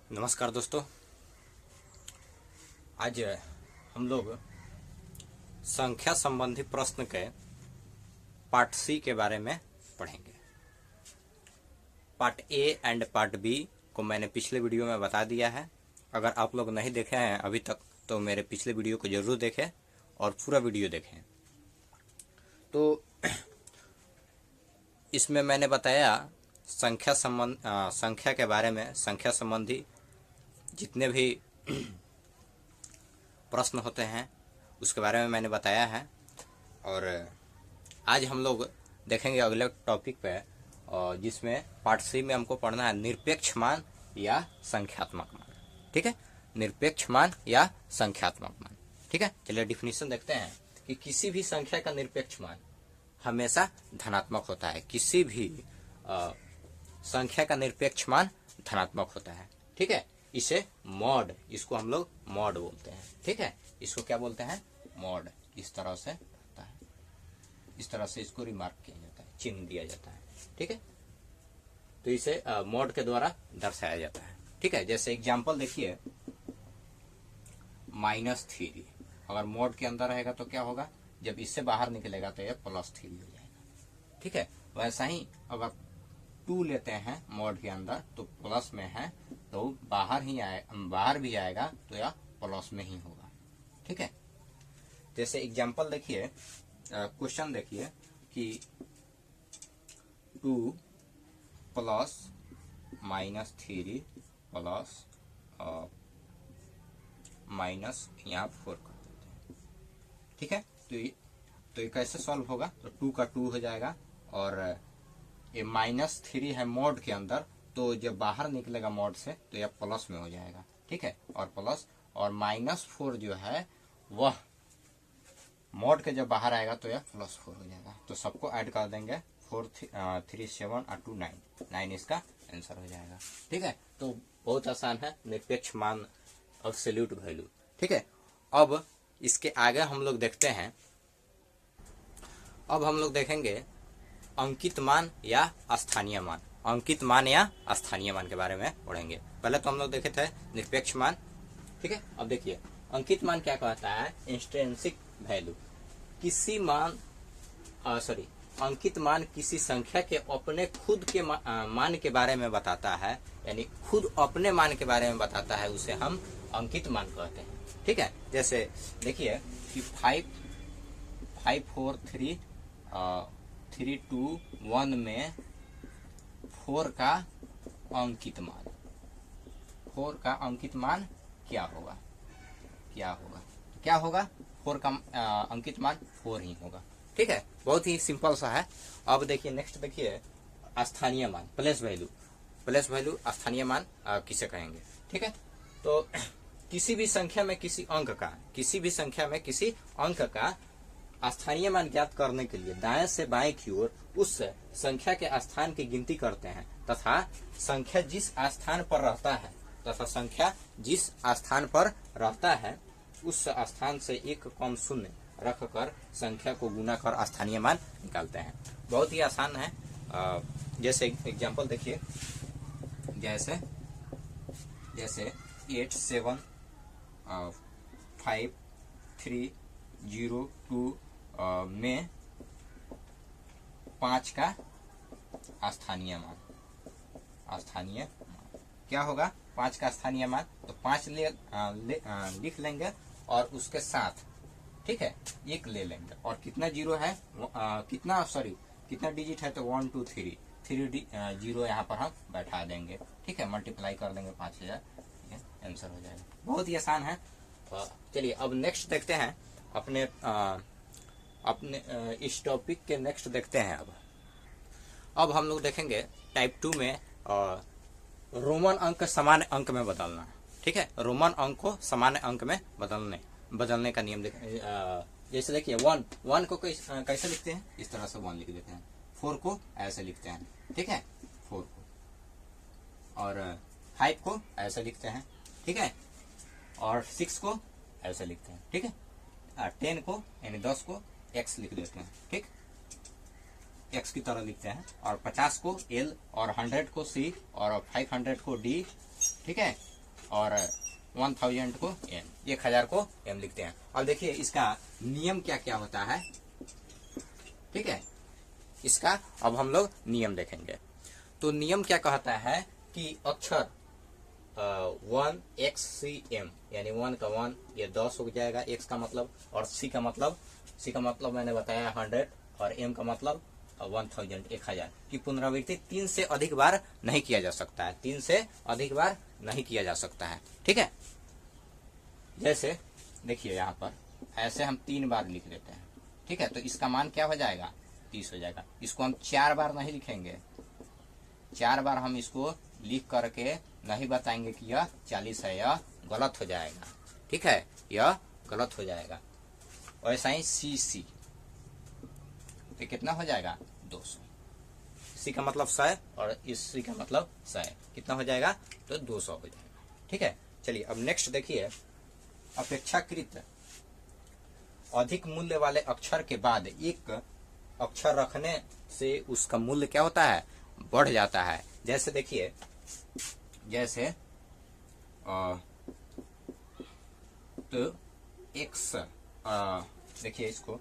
नमस्कार दोस्तों। आज हम लोग संख्या संबंधी प्रश्न के पार्ट सी के बारे में पढ़ेंगे। Part A and part B को मैंने पिछले वीडियो में बता दिया है। अगर आप लोग नहीं देखे हैं अभी तक तो मेरे पिछले वीडियो को जरूर देखें और पूरा वीडियो देखें। तो इसमें मैंने बताया संख्या के बारे में, संख्या संबंधी जितने भी प्रश्न होते हैं उसके बारे में मैंने बताया है। और आज हम लोग देखेंगे अगले टॉपिक पे, जिसमें पार्ट सी में हमको पढ़ना है निरपेक्ष मान या संख्यात्मक मान। ठीक है, निरपेक्ष मान या संख्यात्मक मान। ठीक है, चलिए डिफिनीशन देखते हैं कि किसी भी संख्या का निरपेक्ष मान हमेशा धनात्मक होता है। किसी भी संख्या का निरपेक्ष मान धनात्मक होता है। ठीक है, इसे मॉड, इसको हम लोग मॉड बोलते हैं। ठीक है, इसको क्या बोलते हैं? मॉड। इस तरह से होता है, इस तरह से इसको रिमार्क किया जाता है, चिन्ह दिया जाता है। ठीक है, तो इसे मॉड के द्वारा दर्शाया जाता है। ठीक है, जैसे एग्जांपल देखिए, -3 अगर मॉड के अंदर रहेगा तो क्या होगा? जब इससे बाहर निकलेगा तो यह +3 हो जाएगा। ठीक है, वैसा ही अगर 2 लेते हैं मॉड के अंदर तो प्लस में है तो बाहर भी आएगा तो यह प्लस में ही होगा। ठीक है, जैसे एग्जांपल देखिए, क्वेश्चन देखिए कि 2 प्लस -3 प्लस माइनस यहाँ 4 कर देते हैं। ठीक है, तो ये कैसे सॉल्व होगा? तो 2 का 2 हो जाएगा और ये -3 है मॉड के अंदर, तो जब बाहर निकलेगा मॉड से तो यह प्लस में हो जाएगा। ठीक है, और प्लस और -4 जो है वह मॉड के जब बाहर आएगा तो यह +4 हो जाएगा। तो सबको ऐड कर देंगे, 4 3 7 और 2 9 इसका आंसर हो जाएगा। ठीक है, तो बहुत आसान है, निरपेक्ष मान, एब्सोल्यूट वैल्यू। ठीक है, अब इसके आगे हम लोग देखते हैं, अब हम लोग देखेंगे अंकित मान या स्थानीय मान। अंकित मान या स्थानीय मान के बारे में पढ़ेंगे। पहले तो हम लोग देखे थे निरपेक्ष मान। ठीक है, अब देखिए अंकित मान क्या कहता है? Intrinsic value. किसी मान अंकित मान किसी संख्या के अपने खुद के मान के बारे में बताता है, यानी खुद अपने मान के बारे में बताता है, उसे हम अंकित मान कहते हैं। ठीक है, जैसे देखिए कि 5 4 3 3 2 1 में 4 का अंकित मान, 4 का अंकित मान क्या होगा? 4 का अंकित मान 4 ही होगा। ठीक है, बहुत ही सिंपल सा है। अब देखिए नेक्स्ट देखिए स्थानीय मान, प्लेस वैल्यू। प्लेस वैल्यू स्थानीय मान किसे कहेंगे? ठीक है, तो किसी भी संख्या में किसी अंक का स्थानीय मान ज्ञात करने के लिए दाएं से बाएं की ओर उस संख्या के स्थान की गिनती करते हैं तथा संख्या जिस स्थान पर रहता है उस स्थान से एक कम शून्य रखकर संख्या को गुना कर स्थानीय मान निकालते हैं। बहुत ही आसान है। जैसे एग्जांपल देखिए, जैसे 8 7 5 3 0 2 में 5 का स्थानीय मान क्या होगा? 5 का स्थानीय मान, तो 5 लिख लेंगे और उसके साथ, ठीक है, 1 ले लेंगे और कितना जीरो है, कितना डिजिट है? तो 1 2 3 जीरो यहाँ पर हम बैठा देंगे। ठीक है, मल्टीप्लाई कर देंगे 5000, आंसर हो जाएगा। बहुत ही आसान है। चलिए अब नेक्स्ट देखते हैं, अपने इस टॉपिक के नेक्स्ट देखते हैं। अब हम लोग देखेंगे टाइप 2 में रोमन अंक समान अंक में बदलना। ठीक है, रोमन अंक को सामान्य अंक में बदलने का नियम जैसे देखिए 1 को कैसे लिखते हैं? इस तरह से 1 लिख देते हैं। 4 को ऐसे लिखते हैं। ठीक है, 4 को, और 5 को ऐसे लिखते हैं। ठीक है, और 6 को ऐसे लिखते हैं। ठीक है, 10 को यानी 10 को x लिख देते हैं। ठीक, x की तरह लिखते हैं, और 50 को L और 100 को C और 500 को D, ठीक है, और 1000 को एम, 1000 को एम लिखते हैं। अब देखिए इसका नियम क्या क्या होता है, ठीक है, इसका अब हम लोग नियम देखेंगे। तो नियम क्या कहता है कि अक्षर 1 एक्स सी एम, यानी 1 का 1 ये 10 हो जाएगा, एक्स का मतलब, और सी का मतलब मैंने बताया 100, और एम का मतलब 1000, 1000 की पुनरावृत्ति 3 से अधिक बार नहीं किया जा सकता है, 3 से अधिक बार नहीं किया जा सकता है, ठीक है। जैसे देखिए यहाँ पर ऐसे हम 3 बार लिख देते हैं, ठीक है, तो इसका मान क्या हो जाएगा, 30 हो जाएगा। इसको हम 4 बार नहीं लिखेंगे, 4 बार हम इसको लिख करके नहीं बताएंगे कि यह 40 है, यह गलत हो जाएगा, ठीक है, यह गलत हो जाएगा। वैसा ही सी तो कितना हो जाएगा, 200। सी का मतलब 100 और इस सी का मतलब 100, कितना हो जाएगा, तो 200 हो जाएगा, ठीक है। चलिए अब नेक्स्ट देखिए, अपेक्षाकृत अधिक मूल्य वाले अक्षर के बाद एक अक्षर रखने से उसका मूल्य क्या होता है, बढ़ जाता है। जैसे देखिए, जैसे तो एक्स, देखिए इसको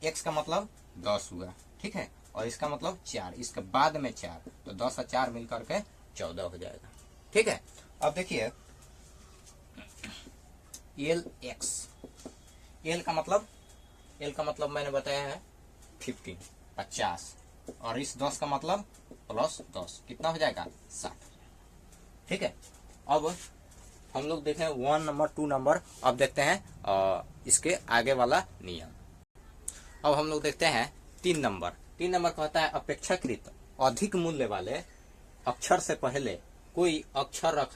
एक्स का मतलब 10 हुआ, ठीक है, और इसका मतलब 4, इसके बाद में 4, तो 10 और 4 मिलकर के 14 हो जाएगा, ठीक है। अब देखिए एल एक्स, एल का मतलब मैंने बताया है 50, और इस 10 का मतलब प्लस 10 कितना हो जाएगा, 60, ठीक है। अब हम लोग देखें 1 नंबर 2 नंबर, अब देखते हैं इसके आगे वाला नियम। अब हम लोग देखते हैं 3 नंबर। 3 नंबर कहता है अपेक्षाकृत अधिक मूल्य वाले अक्षर से पहले कोई अक्षर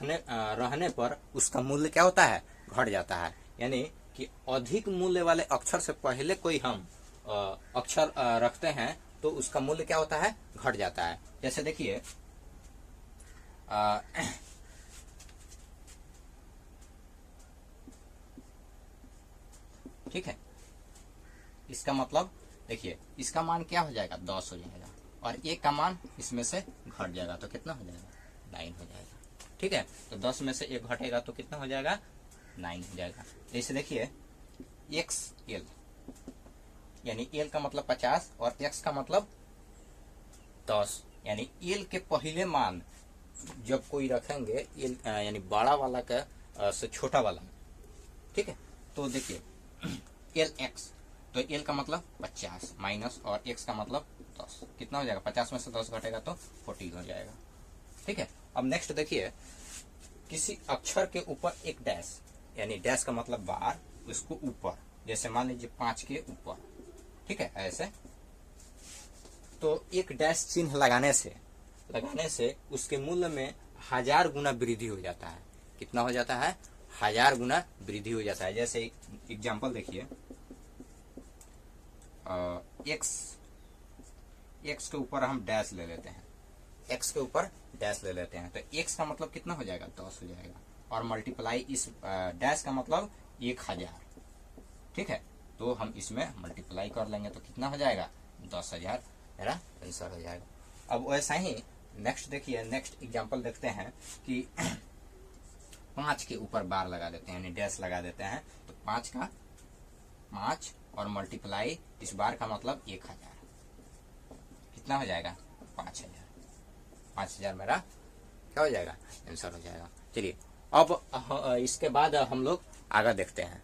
रहने पर उसका मूल्य क्या होता है, घट जाता है। यानी कि अधिक मूल्य वाले अक्षर से पहले कोई हम अक्षर रखते हैं तो उसका मूल्य क्या होता है, घट जाता है। जैसे देखिए ठीक है, इसका मतलब देखिए इसका मान क्या हो जाएगा, 10 हो जाएगा, और एक का मान इसमें से घट जाएगा तो कितना हो जाएगा, 9 हो जाएगा, ठीक है। तो 10 में से एक घटेगा तो कितना हो जाएगा, 9 हो जाएगा। जैसे देखिए एक्स एल, यानी एल का मतलब 50 और एक्स का मतलब 10, यानी एल के पहले मान जब कोई रखेंगे एल यानी बड़ा वाला का से छोटा वाला, ठीक है। तो देखिए एल एक्स, तो एल का मतलब 50 माइनस और एक्स का मतलब 10, कितना हो जाएगा, 50 में से 10 घटेगा तो 40 हो जाएगा, ठीक है। अब नेक्स्ट देखिए, किसी अक्षर के ऊपर एक डैश, यानी डैश का मतलब बार, उसको ऊपर, जैसे मान लीजिए 5 के ऊपर, ठीक है, ऐसे, तो एक डैश चिन्ह लगाने से उसके मूल्य में 1000 गुना वृद्धि हो जाता है। कितना हो जाता है, 1000 गुना वृद्धि हो जाता है। जैसे एग्जांपल देखिए, एक्स के ऊपर हम डैश ले लेते हैं, एक्स के ऊपर डैश ले लेते हैं, तो एक्स का मतलब कितना हो जाएगा, 10 हो जाएगा, और मल्टीप्लाई इस डैश का मतलब 1000, ठीक है। तो हम इसमें मल्टीप्लाई कर लेंगे तो कितना हो जाएगा, 10,000 मेरा आंसर हो जाएगा। अब वैसा ही नेक्स्ट देखिए, नेक्स्ट एग्जांपल देखते हैं कि 5 के ऊपर बार लगा देते हैं, यानी डैश लगा देते हैं, तो 5 का 5 और मल्टीप्लाई इस बार का मतलब 1000, कितना हो जाएगा, 5000 मेरा क्या हो जाएगा, आंसर हो जाएगा। चलिए अब इसके बाद हम लोग आगे देखते हैं।